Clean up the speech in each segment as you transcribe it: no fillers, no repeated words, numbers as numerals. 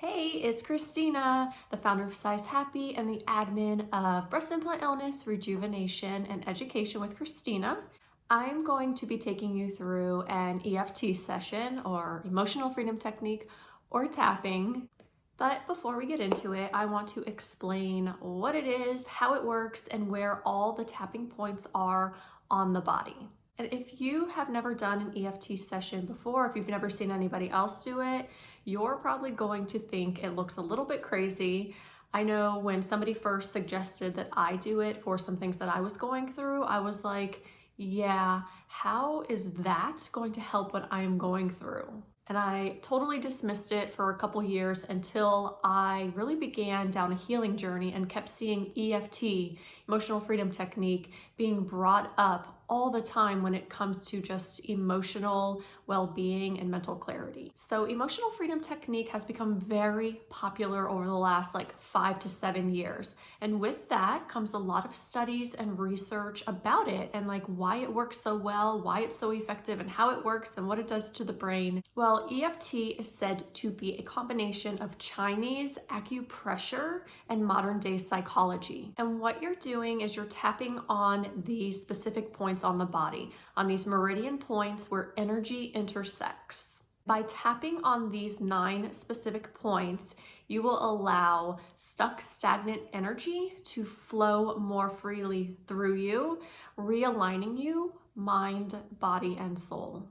Hey, it's Christina, the founder of Size Happy and the admin of Breast Implant Illness, Rejuvenation, and Education with Christina. I'm going to be taking you through an EFT session or emotional freedom technique or tapping. But before we get into it, I want to explain what it is, how it works, and where all the tapping points are on the body. And if you have never done an EFT session before, if you've never seen anybody else do it, you're probably going to think it looks a little bit crazy. I know when somebody first suggested that I do it for some things that I was going through, I was like, yeah, how is that going to help what I am going through? And I totally dismissed it for a couple years until I really began down a healing journey and kept seeing EFT, emotional freedom technique, being brought up all the time when it comes to just emotional well-being and mental clarity. So emotional freedom technique has become very popular over the last 5 to 7 years. And with that comes a lot of studies and research about it and why it works so well, why it's so effective, and how it works and what it does to the brain. Well, EFT is said to be a combination of Chinese acupressure and modern day psychology. And what you're doing is you're tapping on these specific points on the body, on these meridian points where energy intersects. By tapping on these 9 specific points, you will allow stuck, stagnant energy to flow more freely through you, realigning you, mind, body, and soul.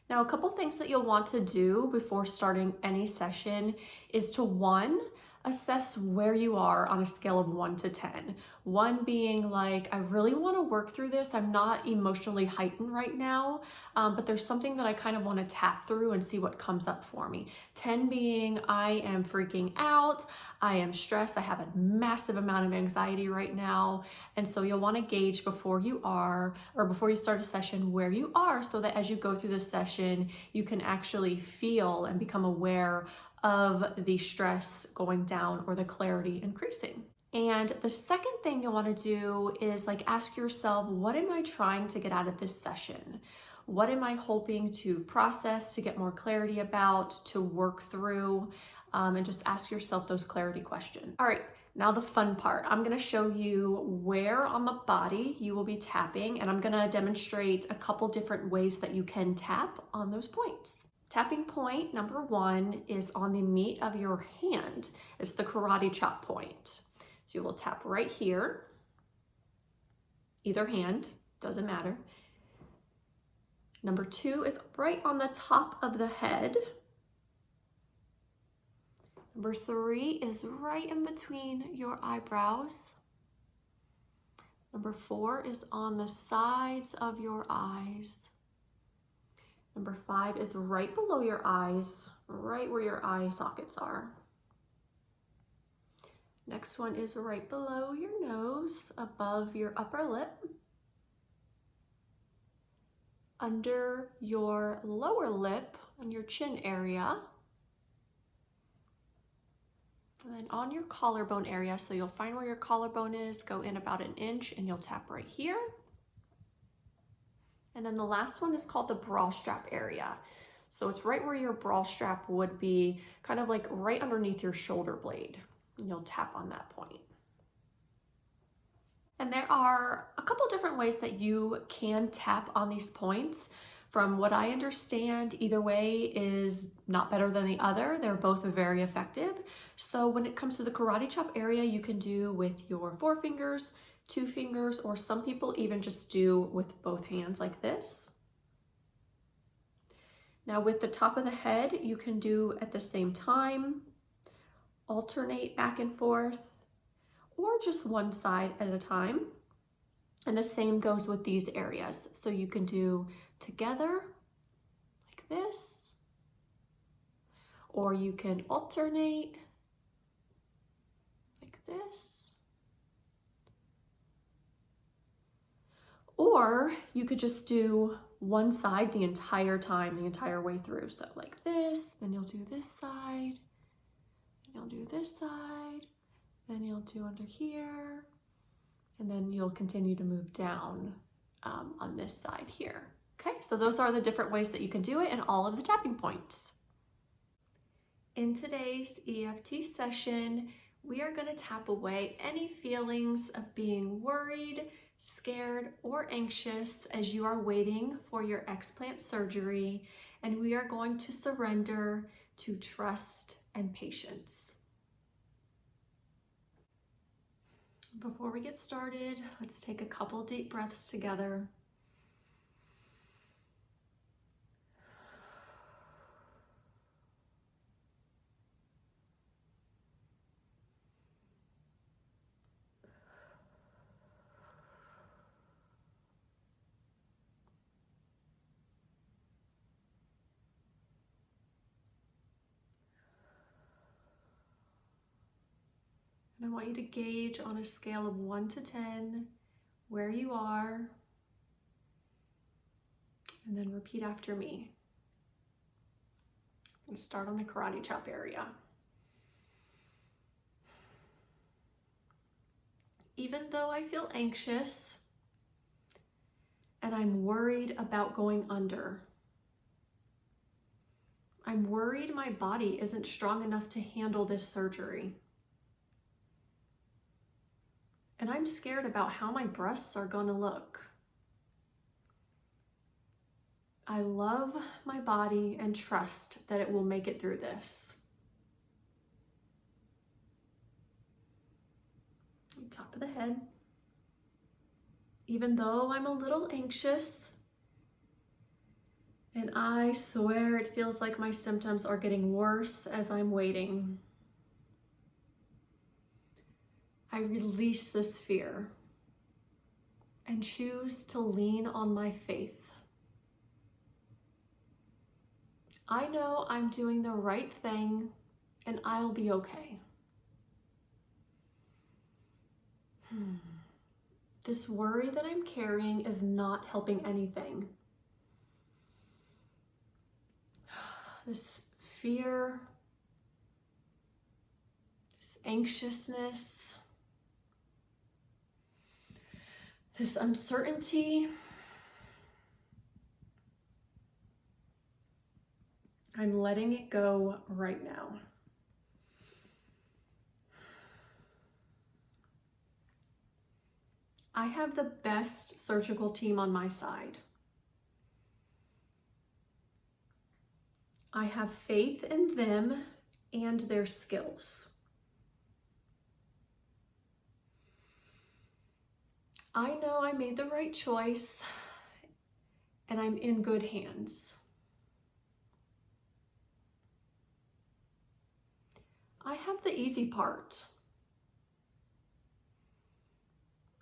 Now, a couple things that you'll want to do before starting any session is to 1, assess where you are on a scale of 1 to 10. 1 being I really want to work through this. I'm not emotionally heightened right now, but there's something that I kind of want to tap through and see what comes up for me. 10 being I am freaking out. I am stressed. I have a massive amount of anxiety right now. And so you'll want to gauge before you start a session where you are, so that as you go through the session, you can actually feel and become aware of the stress going down or the clarity increasing. And the second thing you'll want to do is ask yourself, what am I trying to get out of this session? What am I hoping to process, to get more clarity about, to work through? And just ask yourself those clarity questions. All right, now the fun part. I'm going to show you where on the body you will be tapping, and I'm going to demonstrate a couple different ways that you can tap on those points. Tapping point number 1 is on the meat of your hand. It's the karate chop point. So you will tap right here, either hand, doesn't matter. Number 2 is right on the top of the head. Number 3 is right in between your eyebrows. Number 4 is on the sides of your eyes. Number 5 is right below your eyes, right where your eye sockets are. Next one is right below your nose, above your upper lip. Under your lower lip, on your chin area. And then on your collarbone area, so you'll find where your collarbone is, go in about 1 inch, and you'll tap right here. And then the last one is called the bra strap area. So it's right where your bra strap would be, kind of right underneath your shoulder blade. And you'll tap on that point. And there are a couple different ways that you can tap on these points. From what I understand, either way is not better than the other. They're both very effective. So when it comes to the karate chop area, you can do with your 4 fingers, 2 fingers, or some people even just do with both hands like this. Now with the top of the head, you can do at the same time, alternate back and forth, or just one side at a time. And the same goes with these areas. So you can do together like this, or you can alternate like this. Or you could just do one side the entire time, the entire way through. So like this, then you'll do this side, then you'll do this side, then you'll do under here, and then you'll continue to move down on this side here. Okay, so those are the different ways that you can do it and all of the tapping points. In today's EFT session, we are going to tap away any feelings of being worried, scared, or anxious as you are waiting for your explant surgery, and we are going to surrender to trust and patience. Before we get started, let's take a couple deep breaths together. And I want you to gauge on a scale of 1 to 10 where you are, and then repeat after me. I'm going to start on the karate chop area. Even though I feel anxious and I'm worried about going under, I'm worried my body isn't strong enough to handle this surgery. And I'm scared about how my breasts are going to look. I love my body and trust that it will make it through this. Top of the head. Even though I'm a little anxious, and I swear it feels like my symptoms are getting worse as I'm waiting, I release this fear and choose to lean on my faith. I know I'm doing the right thing and I'll be okay. This worry that I'm carrying is not helping anything. This fear, this anxiousness, this uncertainty, I'm letting it go right now. I have the best surgical team on my side. I have faith in them and their skills. I know I made the right choice and I'm in good hands. I have the easy part.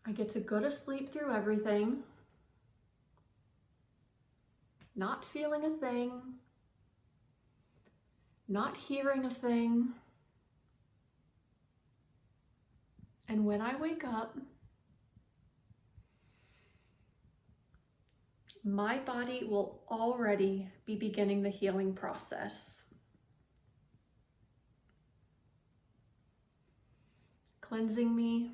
I get to go to sleep through everything, not feeling a thing, not hearing a thing. And when I wake up, my body will already be beginning the healing process. Cleansing me,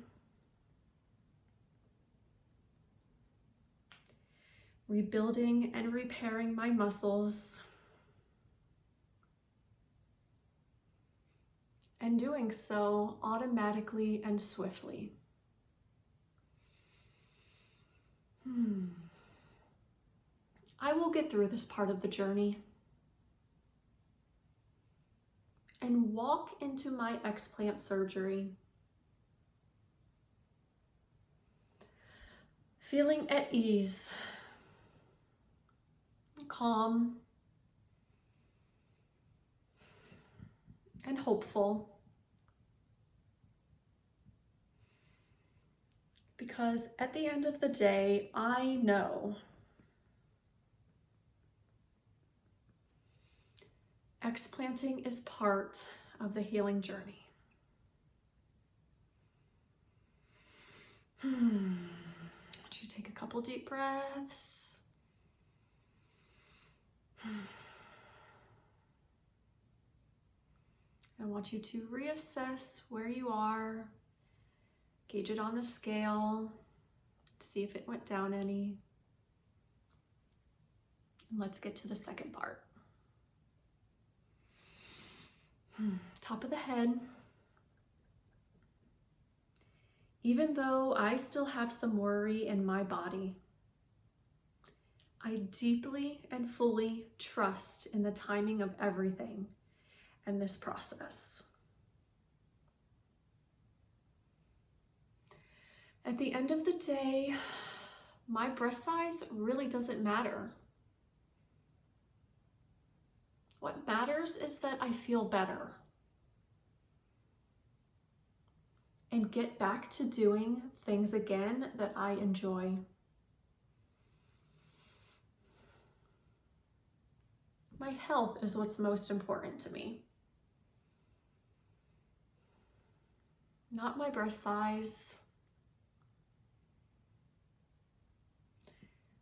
rebuilding and repairing my muscles, and doing so automatically and swiftly. I will get through this part of the journey and walk into my explant surgery feeling at ease, calm, and hopeful, because at the end of the day, I know explanting is part of the healing journey. I want you to take a couple deep breaths. I want you to reassess where you are, gauge it on the scale, see if it went down any. And let's get to the second part. Top of the head. Even though I still have some worry in my body, I deeply and fully trust in the timing of everything and this process. At the end of the day, my breast size really doesn't matter. What matters is that I feel better and get back to doing things again that I enjoy. My health is what's most important to me. Not my breast size,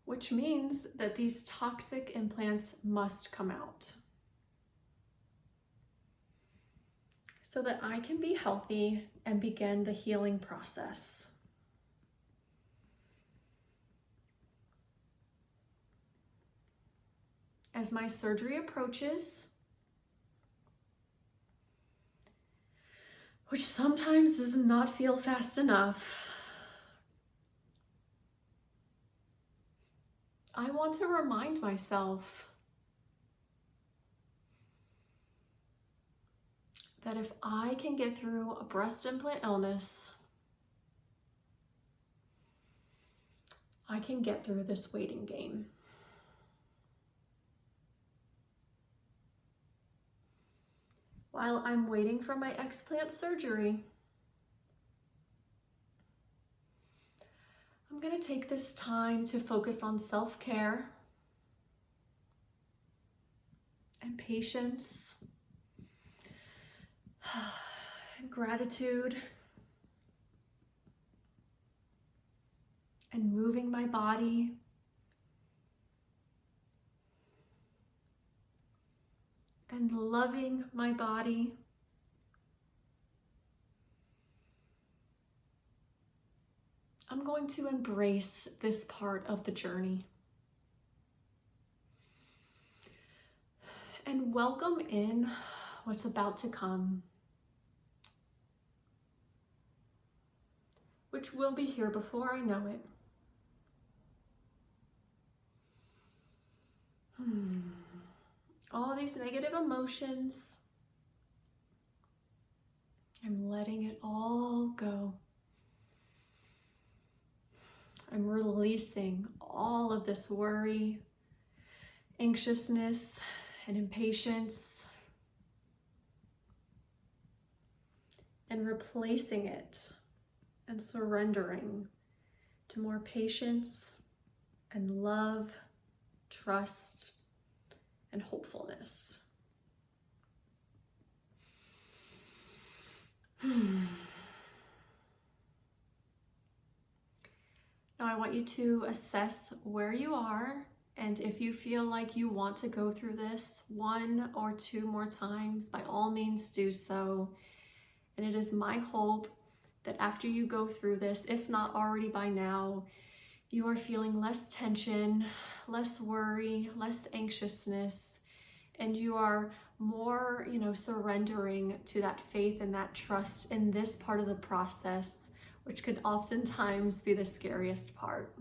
which means that these toxic implants must come out so that I can be healthy and begin the healing process. As my surgery approaches, which sometimes does not feel fast enough, I want to remind myself that if I can get through a breast implant illness, I can get through this waiting game. While I'm waiting for my explant surgery, I'm going to take this time to focus on self-care and patience and gratitude and moving my body and loving my body. I'm going to embrace this part of the journey and welcome in what's about to come, which will be here before I know it. All these negative emotions, I'm letting it all go. I'm releasing all of this worry, anxiousness, and impatience, and replacing it and surrendering to more patience and love, trust, and hopefulness. Now I want you to assess where you are, and if you feel like you want to go through this 1 or 2 more times, by all means do so. And it is my hope that after you go through this, if not already by now, you are feeling less tension, less worry, less anxiousness, and you are more, surrendering to that faith and that trust in this part of the process, which can oftentimes be the scariest part.